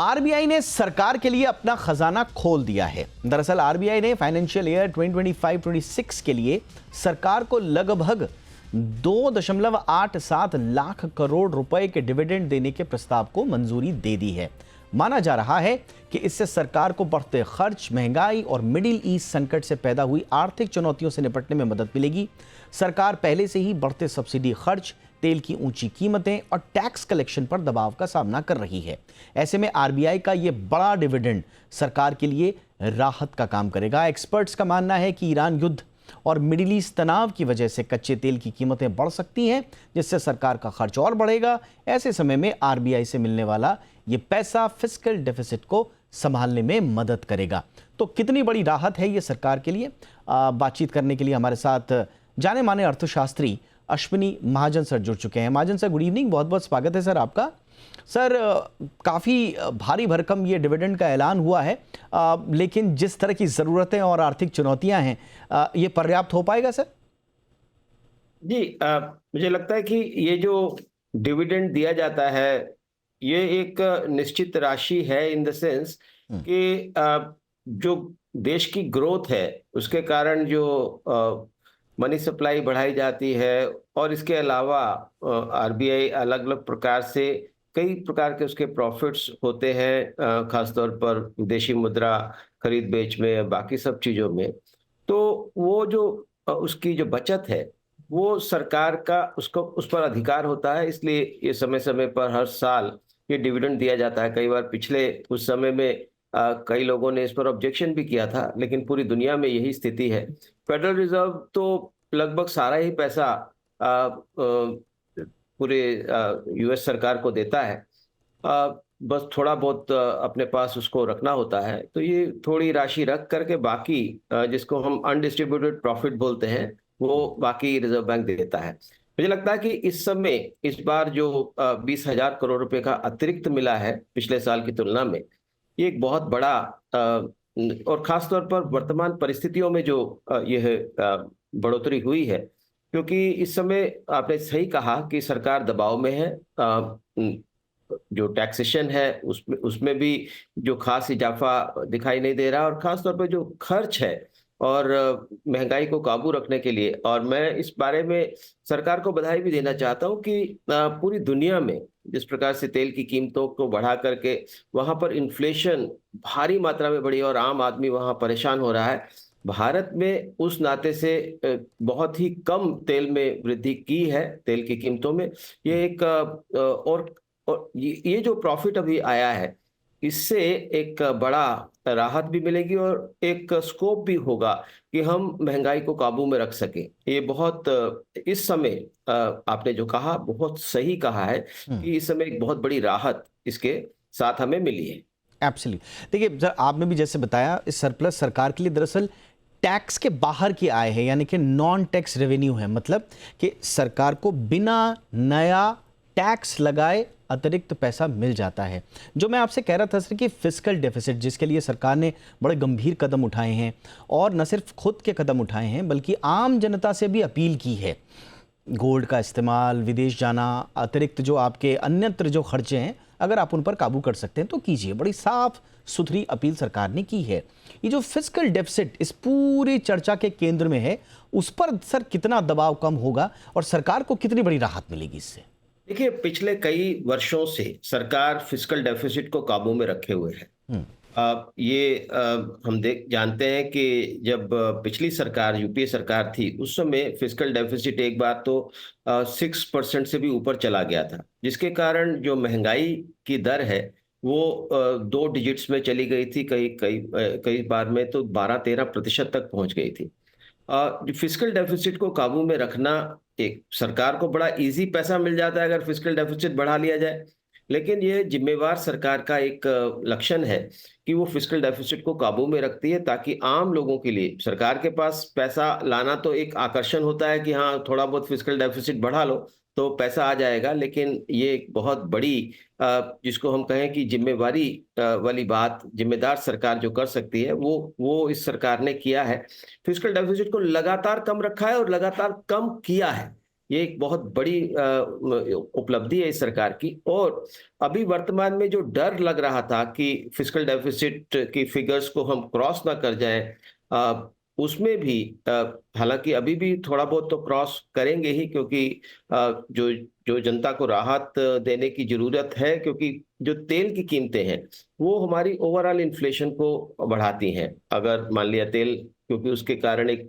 RBI ने सरकार के लिए अपना खजाना खोल दिया है। दरअसल आरबीआई ने फाइनेंशियल ईयर 2025-26 के लिए सरकार को लगभग 2.87 लाख करोड़ रुपए के डिविडेंड देने के प्रस्ताव को मंजूरी दे दी है। माना जा रहा है कि इससे सरकार को बढ़ते खर्च, महंगाई और मिडिल ईस्ट संकट से पैदा हुई आर्थिक चुनौतियों से निपटने में मदद मिलेगी। सरकार पहले से ही बढ़ते सब्सिडी खर्च, तेल की ऊंची कीमतें और टैक्स कलेक्शन पर दबाव का सामना कर रही है। ऐसे में आरबीआई का यह बड़ा डिविडेंड सरकार के लिए राहत का काम करेगा। एक्सपर्ट्स का मानना है कि ईरान युद्ध और मिडिल ईस्ट तनाव की वजह से कच्चे तेल की कीमतें बढ़ सकती हैं, जिससे सरकार का खर्च और बढ़ेगा। ऐसे समय में आरबीआई से मिलने वाला ये पैसा फिस्कल डेफिसिट को संभालने में मदद करेगा। तो कितनी बड़ी राहत है ये सरकार के लिए? बातचीत करने के लिए हमारे साथ जाने माने अर्थशास्त्री अश्विनी महाजन सर जुड़ चुके हैं। महाजन सर, गुड इवनिंग, बहुत बहुत स्वागत है सर आपका। सर, काफ़ी भारी भरकम ये डिविडेंड का ऐलान हुआ है, लेकिन जिस तरह की ज़रूरतें और आर्थिक चुनौतियां हैं, ये पर्याप्त हो पाएगा सर? जी, मुझे लगता है कि ये जो डिविडेंड दिया जाता है, ये एक निश्चित राशि है, इन द सेंस कि जो देश की ग्रोथ है उसके कारण जो मनी सप्लाई बढ़ाई जाती है, और इसके अलावा आरबीआई अलग अलग प्रकार से कई प्रकार के उसके प्रॉफिट्स होते हैं, खासतौर पर विदेशी मुद्रा खरीद बेच में, बाकी सब चीज़ों में। तो वो जो उसकी जो बचत है, वो सरकार का उसको उस पर अधिकार होता है, इसलिए ये समय समय पर हर साल ये डिविडेंड दिया जाता है। कई बार पिछले उस समय में कई लोगों ने इस पर ऑब्जेक्शन भी किया था, लेकिन पूरी दुनिया में यही स्थिति है। फेडरल रिजर्व तो लगभग सारा ही पैसा पूरे यूएस सरकार को देता है, बस थोड़ा बहुत अपने पास उसको रखना होता है। तो ये थोड़ी राशि रख करके बाकी जिसको हम अनडिस्ट्रीब्यूटेड प्रॉफिट बोलते हैं, वो बाकी रिजर्व बैंक देता है। मुझे लगता है कि इस समय इस बार जो 20,000 करोड़ रुपए का अतिरिक्त मिला है पिछले साल की तुलना में, ये एक बहुत बड़ा और खासतौर पर वर्तमान परिस्थितियों में जो यह बढ़ोतरी हुई है, क्योंकि इस समय आपने सही कहा कि सरकार दबाव में है। जो टैक्सेशन है उसमें भी जो खास इजाफा दिखाई नहीं दे रहा, और खासतौर पर जो खर्च है और महंगाई को काबू रखने के लिए। और मैं इस बारे में सरकार को बधाई भी देना चाहता हूं कि पूरी दुनिया में जिस प्रकार से तेल की कीमतों को बढ़ा करके वहां पर इन्फ्लेशन भारी मात्रा में बढ़ी और आम आदमी वहां परेशान हो रहा है, भारत में उस नाते से बहुत ही कम तेल में वृद्धि की है, तेल की कीमतों में। ये एक और ये जो प्रॉफिट अभी आया है, इससे एक बड़ा राहत भी मिलेगी और एक स्कोप भी होगा कि हम महंगाई को काबू में रख सकें। ये बहुत इस समय आपने जो कहा बहुत सही कहा है कि इस समय एक बहुत बड़ी राहत इसके साथ हमें मिली है। एब्सोल्युटली। देखिए, आपने भी जैसे बताया, इस सरप्लस सरकार के लिए दरअसल टैक्स के बाहर की आय है, यानी कि नॉन टैक्स रेवेन्यू है। मतलब कि सरकार को बिना नया टैक्स लगाए अतिरिक्त पैसा मिल जाता है। जो मैं आपसे कह रहा था सर कि फिस्कल डेफिसिट, जिसके लिए सरकार ने बड़े गंभीर कदम उठाए हैं, और न सिर्फ खुद के कदम उठाए हैं बल्कि आम जनता से भी अपील की है। गोल्ड का इस्तेमाल, विदेश जाना, अतिरिक्त जो आपके अन्यत्र जो खर्चे हैं, अगर आप उन पर काबू कर सकते हैं तो कीजिए। बड़ी साफ सुथरी अपील सरकार ने की है। ये जो फिस्कल डेफिसिट इस पूरी चर्चा के केंद्र में है, उस पर सर कितना दबाव कम होगा और सरकार को कितनी बड़ी राहत मिलेगी इससे? देखिए, पिछले कई वर्षों से सरकार फिस्कल डेफिसिट को काबू में रखे हुए है। हम जानते हैं कि जब पिछली सरकार, यूपीए सरकार थी, उस समय फिस्कल डेफिसिट एक बार तो 6% से भी ऊपर चला गया था, जिसके कारण जो महंगाई की दर है वो 2 डिजिट्स में चली गई थी। कई बार में तो 12-13% तक पहुंच गई थी। फिस्कल डेफिसिट को काबू में रखना, एक सरकार को बड़ा इजी पैसा मिल जाता है अगर फिस्कल डेफिसिट बढ़ा लिया जाए, लेकिन ये जिम्मेवार सरकार का एक लक्षण है कि वो फिस्कल डेफिसिट को काबू में रखती है, ताकि आम लोगों के लिए सरकार के पास पैसा लाना तो एक आकर्षण होता है कि हाँ, थोड़ा बहुत फिस्कल डेफिसिट बढ़ा लो तो पैसा आ जाएगा, लेकिन ये एक बहुत बड़ी जिसको हम कहें कि जिम्मेवारी वाली बात, जिम्मेदार सरकार जो कर सकती है, वो इस सरकार ने किया है। फिस्कल डेफिसिट को लगातार कम रखा है और लगातार कम किया है। ये एक बहुत बड़ी उपलब्धि है इस सरकार की। और अभी वर्तमान में जो डर लग रहा था कि फिस्कल डेफिसिट की फिगर्स को हम क्रॉस ना कर जाएं, उसमें भी हालांकि अभी भी थोड़ा बहुत तो क्रॉस करेंगे ही, क्योंकि जो जो जनता को राहत देने की जरूरत है, क्योंकि जो तेल की कीमतें हैं वो हमारी ओवरऑल इन्फ्लेशन को बढ़ाती हैं। अगर मान लिया तेल, क्योंकि उसके कारण एक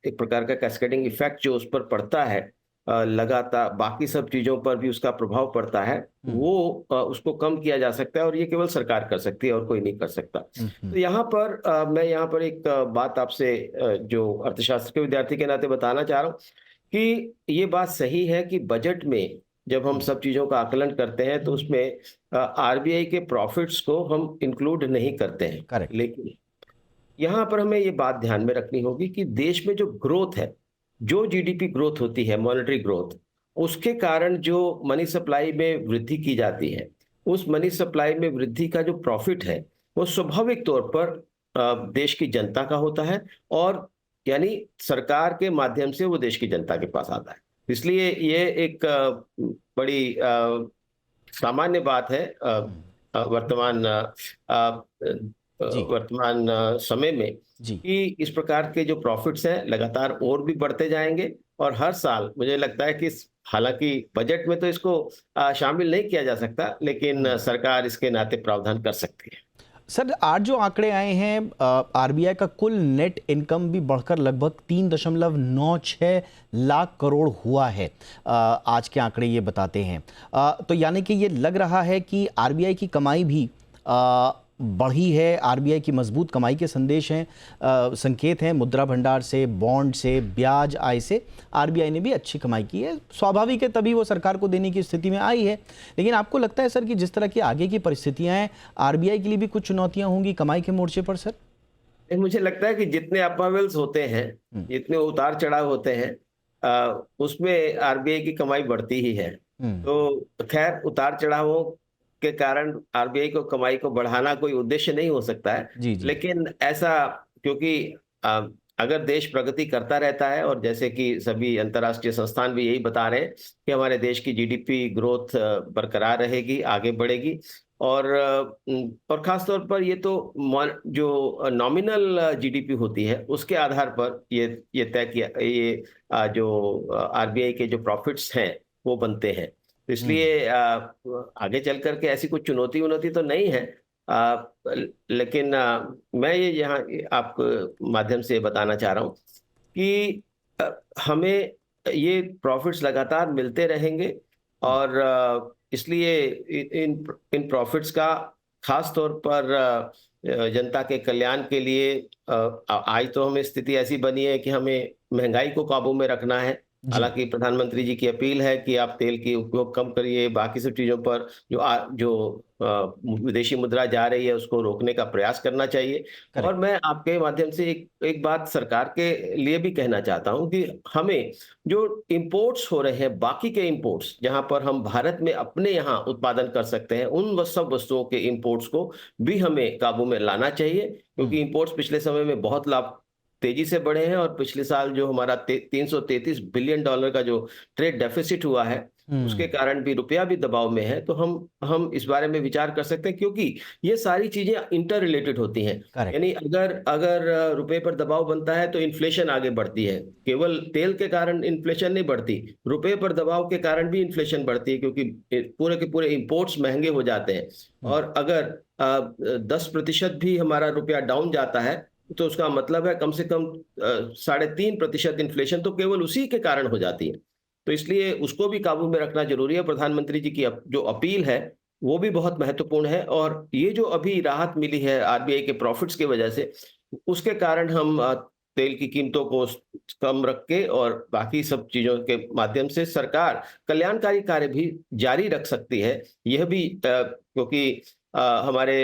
प्रकार का कैस्केडिंग इफेक्ट जो उस पर पड़ता है, लगातार बाकी सब चीजों पर भी उसका प्रभाव पड़ता है, वो उसको कम किया जा सकता है, और ये केवल सरकार कर सकती है और कोई नहीं कर सकता। तो यहाँ पर मैं यहाँ पर एक बात आपसे जो अर्थशास्त्र के विद्यार्थी के नाते बताना चाह रहा हूँ कि ये बात सही है कि बजट में जब हम सब चीजों का आकलन करते हैं तो उसमें आरबीआई के प्रॉफिट्स को हम इंक्लूड नहीं करते हैं। करेक्ट। लेकिन यहाँ पर हमें ये बात ध्यान में रखनी होगी कि देश में जो ग्रोथ है, जो जीडीपी ग्रोथ होती है, मॉनेटरी ग्रोथ, उसके कारण जो मनी सप्लाई में वृद्धि की जाती है, उस मनी सप्लाई में वृद्धि का जो प्रॉफिट है वो स्वाभाविक तौर पर देश की जनता का होता है, और यानी सरकार के माध्यम से वो देश की जनता के पास आता है। इसलिए ये एक बड़ी सामान्य बात है वर्तमान जी। समय में, जी। कि इस प्रकार के जो प्रॉफिट्स हैं लगातार और भी बढ़ते जाएंगे। और हर साल मुझे लगता है कि हालांकि बजट में तो इसको शामिल नहीं किया जा सकता, लेकिन सरकार इसके नाते प्रावधान कर सकती है। सर, आज जो आंकड़े आए हैं, आरबीआई का कुल नेट इनकम भी बढ़कर लगभग 3.96 लाख करोड़ हुआ है। आज के आंकड़े ये बताते हैं। तो यानी कि ये लग रहा है कि आरबीआई की कमाई भी बढ़ी है। आरबीआई की मजबूत कमाई के संदेश हैं, संकेत हैं। मुद्रा भंडार से, बॉन्ड से, ब्याज आय से आरबीआई ने भी अच्छी कमाई की है। स्वाभाविक है, तभी वो सरकार को देने की स्थिति में आई है। लेकिन आपको लगता है सर कि जिस तरह की आगे की परिस्थितियां हैं, आरबीआई के लिए भी कुछ चुनौतियां होंगी कमाई के मोर्चे पर सर? मुझे लगता है कि जितने अपहेवल्स होते हैं, जितने उतार चढ़ाव होते हैं, उसमें आरबीआई की कमाई बढ़ती ही है। तो खैर, उतार चढ़ावों के कारण आरबीआई को कमाई को बढ़ाना कोई उद्देश्य नहीं हो सकता है। जी जी। लेकिन ऐसा, क्योंकि अ, अगर देश प्रगति करता रहता है, और जैसे कि सभी अंतर्राष्ट्रीय संस्थान भी यही बता रहे हैं कि हमारे देश की जीडीपी ग्रोथ बरकरार रहेगी, आगे बढ़ेगी, और खास तौर पर ये तो जो नॉमिनल जीडीपी होती है उसके आधार पर ये तय किया, ये जो आरबीआई के जो प्रॉफिट्स हैं वो बनते हैं। तो इसलिए आगे चल करके ऐसी कुछ चुनौती उनौती तो नहीं है। लेकिन मैं ये यहाँ आपको माध्यम से बताना चाह रहा हूँ कि हमें ये प्रॉफिट्स लगातार मिलते रहेंगे, और इसलिए इन इन प्रॉफिट्स का खास तौर पर जनता के कल्याण के लिए, आज तो हमें स्थिति ऐसी बनी है कि हमें महंगाई को काबू में रखना है। हालांकि प्रधानमंत्री जी की अपील है कि आप तेल की उपयोग कम करिए, बाकी सब चीजों पर जो विदेशी मुद्रा जा रही है उसको रोकने का प्रयास करना चाहिए। और मैं आपके माध्यम से एक बात सरकार के लिए भी कहना चाहता हूं कि हमें जो इंपोर्ट्स हो रहे हैं, बाकी के इंपोर्ट्स जहां पर हम भारत में अपने यहाँ उत्पादन कर सकते हैं, उन सब वस्तुओं के इंपोर्ट्स को भी हमें काबू में लाना चाहिए, क्योंकि इंपोर्ट्स पिछले समय में बहुत तेजी से बढ़े हैं। और पिछले साल जो हमारा 333 बिलियन डॉलर का जो ट्रेड डेफिसिट हुआ है, उसके कारण भी रुपया भी दबाव में है। तो हम इस बारे में विचार कर सकते हैं, क्योंकि ये सारी चीजें इंटर रिलेटेड होती हैं। यानी अगर अगर रुपए पर दबाव बनता है तो इन्फ्लेशन आगे बढ़ती है। केवल तेल के कारण इन्फ्लेशन नहीं बढ़ती, रुपए पर दबाव के कारण भी इन्फ्लेशन बढ़ती है, क्योंकि पूरे के पूरे इंपोर्ट्स महंगे हो जाते हैं। और अगर 10% भी हमारा रुपया डाउन जाता है तो उसका मतलब है कम से कम 3.5% इन्फ्लेशन तो केवल उसी के कारण हो जाती है। तो इसलिए उसको भी काबू में रखना जरूरी है। प्रधानमंत्री जी की जो अपील है वो भी बहुत महत्वपूर्ण है, और ये जो अभी राहत मिली है आरबीआई के प्रॉफिट्स की वजह से, उसके कारण हम तेल की कीमतों को कम रख के और बाकी सब चीजों के माध्यम से सरकार कल्याणकारी कार्य भी जारी रख सकती है। यह भी क्योंकि हमारे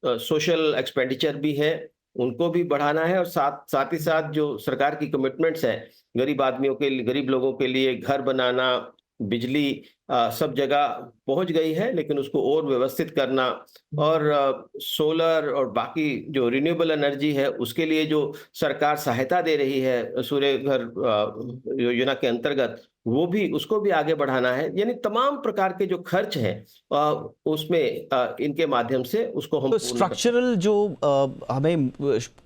सोशल एक्सपेंडिचर भी है, उनको भी बढ़ाना है, और साथ ही साथ जो सरकार की कमिटमेंट्स है, गरीब आदमियों के लिए, गरीब लोगों के लिए घर बनाना, बिजली सब जगह पहुंच गई है, लेकिन उसको और व्यवस्थित करना, और सोलर और बाकी जो रिन्यूएबल एनर्जी है उसके लिए जो सरकार सहायता दे रही है सूर्य घर योजना के अंतर्गत, वो भी उसको भी आगे बढ़ाना है। यानी तमाम प्रकार के जो खर्च हैं उसमें इनके माध्यम से उसको हम तो पूर्ण कर स्ट्रक्चरल जो हमें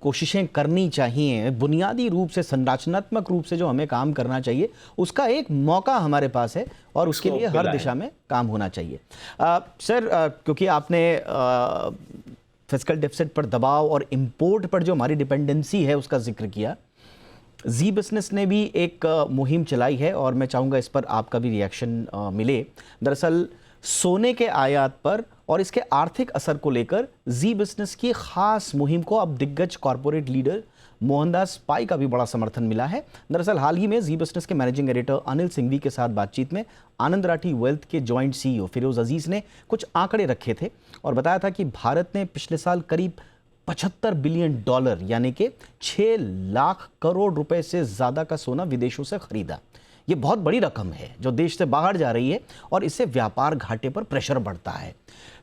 कोशिशें करनी चाहिए, बुनियादी रूप से संरचनात्मक रूप से जो हमें काम करना चाहिए, उसका एक मौका हमारे पास है और उसके लिए स्कोप हर मिला दिशा है। में काम होना चाहिए। सर, क्योंकि आपने फिस्कल डेफिसिट पर दबाव और इंपोर्ट पर जो हमारी डिपेंडेंसी है उसका जिक्र किया, जी बिजनेस ने भी एक मुहिम चलाई है और मैं चाहूँगा इस पर आपका भी रिएक्शन मिले। दरअसल सोने के आयात पर और इसके आर्थिक असर को लेकर जी बिजनेस की खास मुहिम को अब दिग्गज कॉरपोरेट लीडर मोहनदास पाई का भी बड़ा समर्थन मिला है। दरअसल हाल ही में जी बिजनेस के मैनेजिंग एडिटर अनिल सिंघवी के साथ बातचीत में आनंद राठी वेल्थ के जॉइंट सीईओ फिरोज अजीज ने कुछ आंकड़े रखे थे और बताया था कि भारत ने पिछले साल करीब $75 बिलियन यानी कि 6 लाख करोड़ रुपए से ज्यादा का सोना विदेशों से खरीदा। ये बहुत बड़ी रकम है जो देश से बाहर जा रही है और इससे व्यापार घाटे पर प्रेशर बढ़ता है।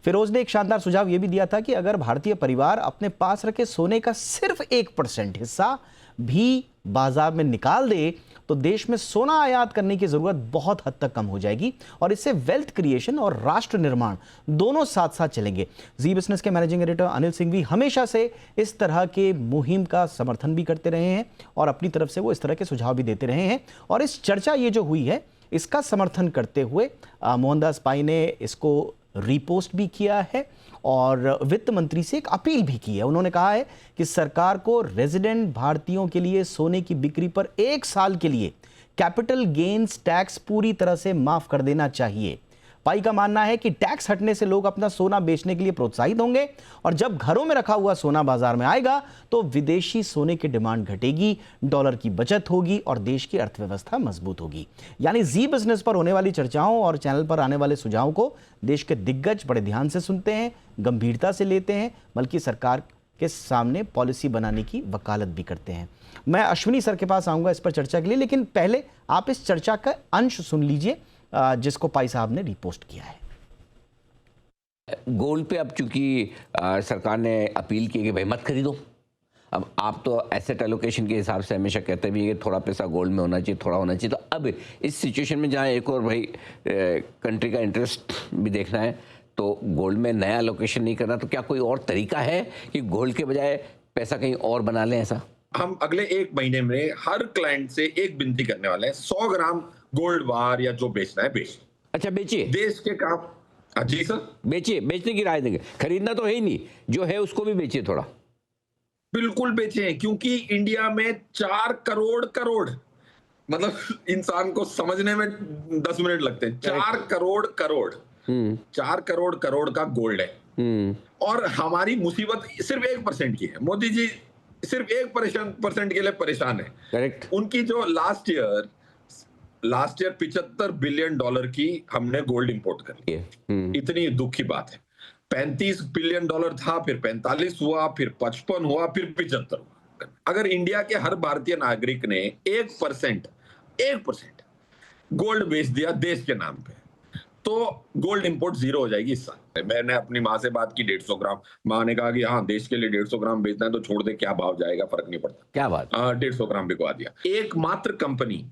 फिरोज ने एक शानदार सुझाव यह भी दिया था कि अगर भारतीय परिवार अपने पास रखे सोने का सिर्फ 1% हिस्सा भी बाजार में निकाल दे तो देश में सोना आयात करने की जरूरत बहुत हद तक कम हो जाएगी और इससे वेल्थ क्रिएशन और राष्ट्र निर्माण दोनों साथ साथ चलेंगे। जी बिजनेस के मैनेजिंग एडिटर अनिल सिंघवी हमेशा से इस तरह के मुहिम का समर्थन भी करते रहे हैं और अपनी तरफ से वो इस तरह के सुझाव भी देते रहे हैं और इस चर्चा ये जो हुई है इसका समर्थन करते हुए मोहनदास पाई ने इसको रीपोस्ट भी किया है और वित्त मंत्री से एक अपील भी की है। उन्होंने कहा है कि सरकार को रेजिडेंट भारतीयों के लिए सोने की बिक्री पर 1 साल के लिए कैपिटल गेन्स टैक्स पूरी तरह से माफ कर देना चाहिए। पाई का मानना है कि टैक्स हटने से लोग अपना सोना बेचने के लिए प्रोत्साहित होंगे और जब घरों में रखा हुआ सोना बाजार में आएगा तो विदेशी सोने की डिमांड घटेगी, डॉलर की बचत होगी और देश की अर्थव्यवस्था मजबूत होगी। यानी जी बिजनेस पर होने वाली चर्चाओं और चैनल पर आने वाले सुझावों को देश के दिग्गज बड़े ध्यान से सुनते हैं, गंभीरता से लेते हैं, बल्कि सरकार के सामने पॉलिसी बनाने की वकालत भी करते हैं। मैं अश्विनी सर के पास आऊंगा इस पर चर्चा के लिए, लेकिन पहले आप इस चर्चा का अंश सुन लीजिए जिसको पाई साहब ने रिपोस्ट किया है। गोल्ड पे अब चूंकि सरकार ने अपील की कि भाई मत खरीदो। अब आप तो एसेट एलोकेशन के हिसाब से हमेशा कहते भी कि थोड़ा पैसा गोल्ड में होना चाहिए, थोड़ा होना चाहिए। तो अब इस सिचुएशन में जहाँ एक और भाई कंट्री का इंटरेस्ट भी देखना है तो गोल्ड में नया एलोकेशन नहीं करना, तो क्या कोई और तरीका है कि गोल्ड के बजाय पैसा कहीं और बना लें? ऐसा हम अगले 1 महीने में हर क्लाइंट से एक विनती करने वाले हैं, 100 ग्राम गोल्ड बार या जो बेचना है बेच। अच्छा बेचिए, देश के काम। जी सर, बेचिए, बेचने की राय देंगे। खरीदना तो है ही नहीं, जो है उसको भी बेचिए थोड़ा। बिल्कुल बेचें, क्योंकि इंडिया में 4 करोड़ मतलब इंसान को समझने में 10 मिनट लगते हैं। 4 करोड़ 4 करोड़ का गोल्ड है और हमारी मुसीबत सिर्फ 1% की है। मोदी जी सिर्फ 1% के लिए परेशान है। करेक्ट। उनकी जो लास्ट ईयर $75 बिलियन की हमने गोल्ड इंपोर्ट कर लिया। इतनी दुख की बात है। $35 बिलियन था, फिर 45 हुआ, फिर 55 हुआ, फिर 75 हुआ। अगर इंडिया के हर भारतीय नागरिक ने 1% गोल्ड बेच दिया देश के नाम पे तो गोल्ड इंपोर्ट 0 हो जाएगी इस साल। मैंने अपनी माँ से बात की 150 ग्राम, माँ ने कहा कि हाँ देश के लिए 150 ग्राम बेचना है तो छोड़ दे, क्या भाव जाएगा फर्क नहीं पड़ता। क्या बात? 150 ग्राम बिकवा दिया। एकमात्र कंपनी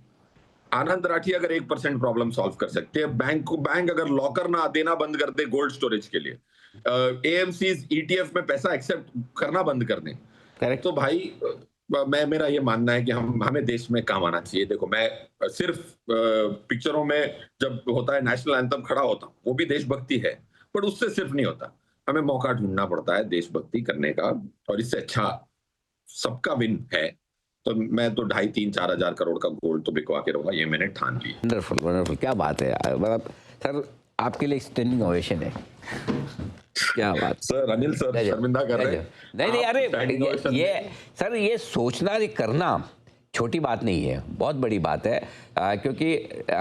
आनंद राठी अगर 1% प्रॉब्लम सॉल्व कर सकते हैं, बैंक अगर लॉकर ना देना बंद कर दे गोल्ड स्टोरेज के लिए, एएमसीज ईटीएफ में पैसा एक्सेप्ट करना बंद कर दें, तो भाई मेरा ये मानना है कि हमें देश में काम आना चाहिए। देखो मैं सिर्फ पिक्चरों में जब होता है नेशनल एंथम खड़ा होता हूँ, वो भी देशभक्ति है, पर उससे सिर्फ नहीं होता, हमें मौका ढूंढना पड़ता है देशभक्ति करने का और इससे अच्छा सबका विन है। तो मैं तो 2,500-4 हजार करोड़ का गोल्ड तो बिकवा के रहूंगा, ये मैंने ठान लिया। वंडरफुल वंडरफुल, क्या बात है यार। मतलब सर आपके लिए स्टैंडिंग ओवेशन है। क्या बात सर, अनिल सर शर्मिंदा कर रहे हैं। नहीं अरे ये सर ये सोचना ये करना छोटी बात नहीं है, बहुत बड़ी बात है। क्योंकि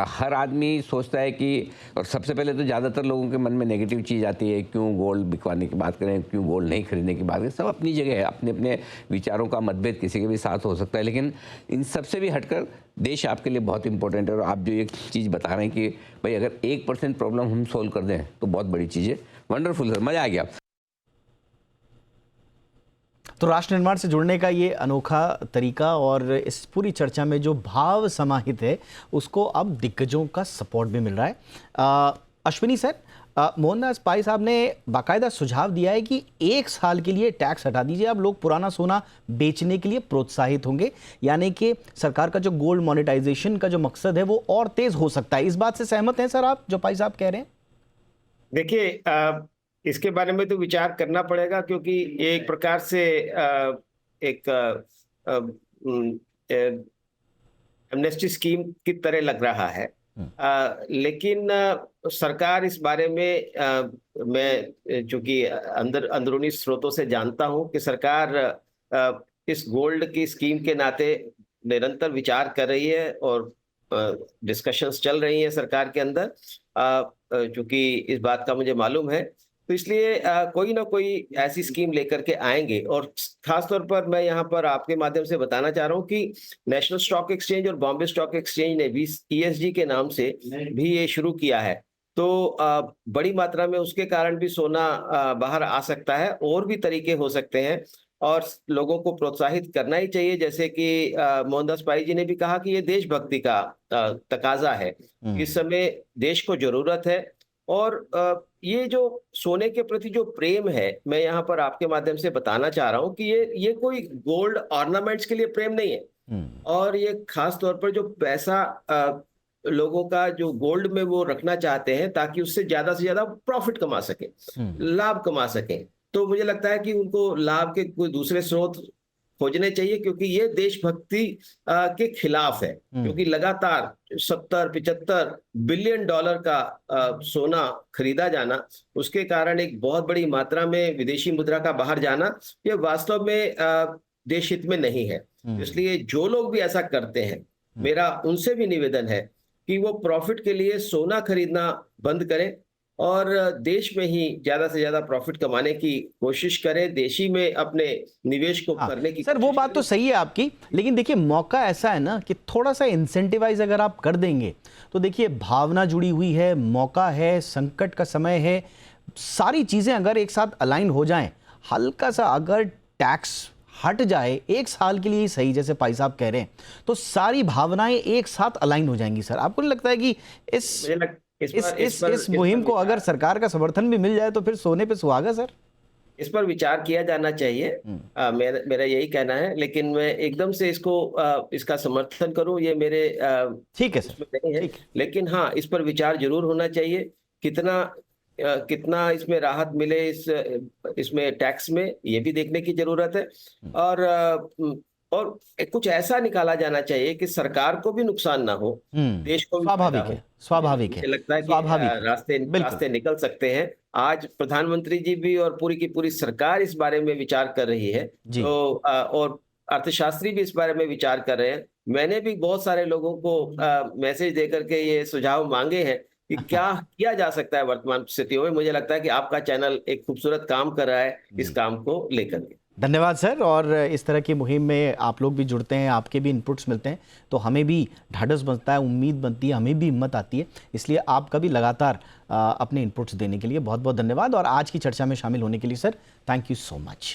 हर आदमी सोचता है कि, और सबसे पहले तो ज़्यादातर लोगों के मन में नेगेटिव चीज़ आती है, क्यों गोल्ड बिकवाने की बात करें, क्यों गोल्ड नहीं खरीदने की बात करें। सब अपनी जगह है, अपने अपने विचारों का मतभेद किसी के भी साथ हो सकता है, लेकिन इन सबसे भी हटकर देश आपके लिए बहुत इंपॉर्टेंट है। और आप जो एक चीज़ बता रहे हैं कि भाई अगर 1% प्रॉब्लम हम सोल्व कर दें तो बहुत बड़ी चीज़ है। वंडरफुल सर, मज़ा आ गया। तो राष्ट्र निर्माण से जुड़ने का ये अनोखा तरीका और इस पूरी चर्चा में जो भाव समाहित है उसको अब दिग्गजों का सपोर्ट भी मिल रहा है। अश्विनी सर, मोहनदास पाई साहब ने बाकायदा सुझाव दिया है कि 1 साल के लिए टैक्स हटा दीजिए, अब लोग पुराना सोना बेचने के लिए प्रोत्साहित होंगे, यानी कि सरकार का जो गोल्ड मोनेटाइजेशन का जो मकसद है वो और तेज हो सकता है। इस बात से सहमत हैं सर आप, जो पाई साहब कह रहे हैं? देखिए, इसके बारे में तो विचार करना पड़ेगा, क्योंकि ये एक प्रकार से एक एमनेस्टी स्कीम की तरह लग रहा है। लेकिन सरकार इस बारे में मैं चूंकि अंदरूनी स्रोतों से जानता हूं कि सरकार इस गोल्ड की स्कीम के नाते निरंतर विचार कर रही है और डिस्कशंस चल रही हैं सरकार के अंदर, चूंकि इस बात का मुझे मालूम है, तो इसलिए कोई ना कोई ऐसी स्कीम लेकर के आएंगे। और खासतौर पर मैं यहाँ पर आपके माध्यम से बताना चाह रहा हूँ कि नेशनल स्टॉक एक्सचेंज और बॉम्बे स्टॉक एक्सचेंज ने भी ESG के नाम से भी ये शुरू किया है, तो बड़ी मात्रा में उसके कारण भी सोना बाहर आ सकता है। और भी तरीके हो सकते हैं और लोगों को प्रोत्साहित करना ही चाहिए। जैसे कि मोहनदास पाई जी ने भी कहा कि ये देशभक्ति का तकाजा है, इस समय देश को जरूरत है। और ये जो सोने के प्रति जो प्रेम है, मैं यहाँ पर आपके माध्यम से बताना चाह रहा हूँ कि ये कोई गोल्ड ऑर्नामेंट्स के लिए प्रेम नहीं है, और ये खास तौर पर जो पैसा लोगों का जो गोल्ड में वो रखना चाहते हैं ताकि उससे ज्यादा से ज्यादा प्रॉफिट कमा सके, लाभ कमा सके, तो मुझे लगता है कि उनको लाभ के कोई दूसरे स्रोत खोजने चाहिए, क्योंकि ये देशभक्ति के खिलाफ है। क्योंकि लगातार 70-75 बिलियन डॉलर का सोना खरीदा जाना, उसके कारण एक बहुत बड़ी मात्रा में विदेशी मुद्रा का बाहर जाना, ये वास्तव में देश हित में नहीं है। इसलिए जो लोग भी ऐसा करते हैं, मेरा उनसे भी निवेदन है कि वो प्रॉफिट के लिए सोना खरीदना बंद करें और देश में ही ज्यादा से ज्यादा प्रॉफिट कमाने की कोशिश करें, देशी में अपने निवेश को करने की। सर वो बात तो सही है आपकी, लेकिन देखिए मौका ऐसा है ना कि थोड़ा सा इंसेंटिवाइज अगर आप कर देंगे तो देखिए भावना जुड़ी हुई है, मौका है, संकट का समय है, सारी चीजें अगर एक साथ अलाइन हो जाएं, हल्का सा अगर टैक्स हट जाए 1 साल के लिए ही सही, जैसे पाई साहब कह रहे हैं, तो सारी भावनाएं एक साथ अलाइन हो जाएंगी। सर आपको नहीं लगता है कि इस मुहिम को अगर सरकार का समर्थन भी मिल जाए तो फिर सोने पे सुहागा? सर इस पर विचार किया जाना चाहिए, मेरा यही कहना है। लेकिन मैं एकदम से इसका समर्थन करूं, ये मेरे ठीक है सर, नहीं है। लेकिन हाँ, इस पर विचार जरूर होना चाहिए, कितना इसमें राहत मिले इसमें टैक्स में, ये भी देखने की जरूरत है। और कुछ ऐसा निकाला जाना चाहिए कि सरकार को भी नुकसान ना हो, देश को भी स्वाभाविक है, स्वाभाविक है। मुझे लगता है कि रास्ते निकल सकते हैं। आज प्रधानमंत्री जी भी और पूरी की पूरी सरकार इस बारे में विचार कर रही है, तो और अर्थशास्त्री भी इस बारे में विचार कर रहे हैं। मैंने भी बहुत सारे लोगों को मैसेज देकर के ये सुझाव मांगे हैं कि क्या किया जा सकता है वर्तमान स्थितियों में। मुझे लगता है कि आपका चैनल एक खूबसूरत काम कर रहा है इस काम को लेकर के। धन्यवाद सर। और इस तरह की मुहिम में आप लोग भी जुड़ते हैं, आपके भी इनपुट्स मिलते हैं, तो हमें भी ढाढ़स बनता है, उम्मीद बनती है, हमें भी हिम्मत आती है। इसलिए आपका भी लगातार अपने इनपुट्स देने के लिए बहुत बहुत धन्यवाद, और आज की चर्चा में शामिल होने के लिए sir thank you so much.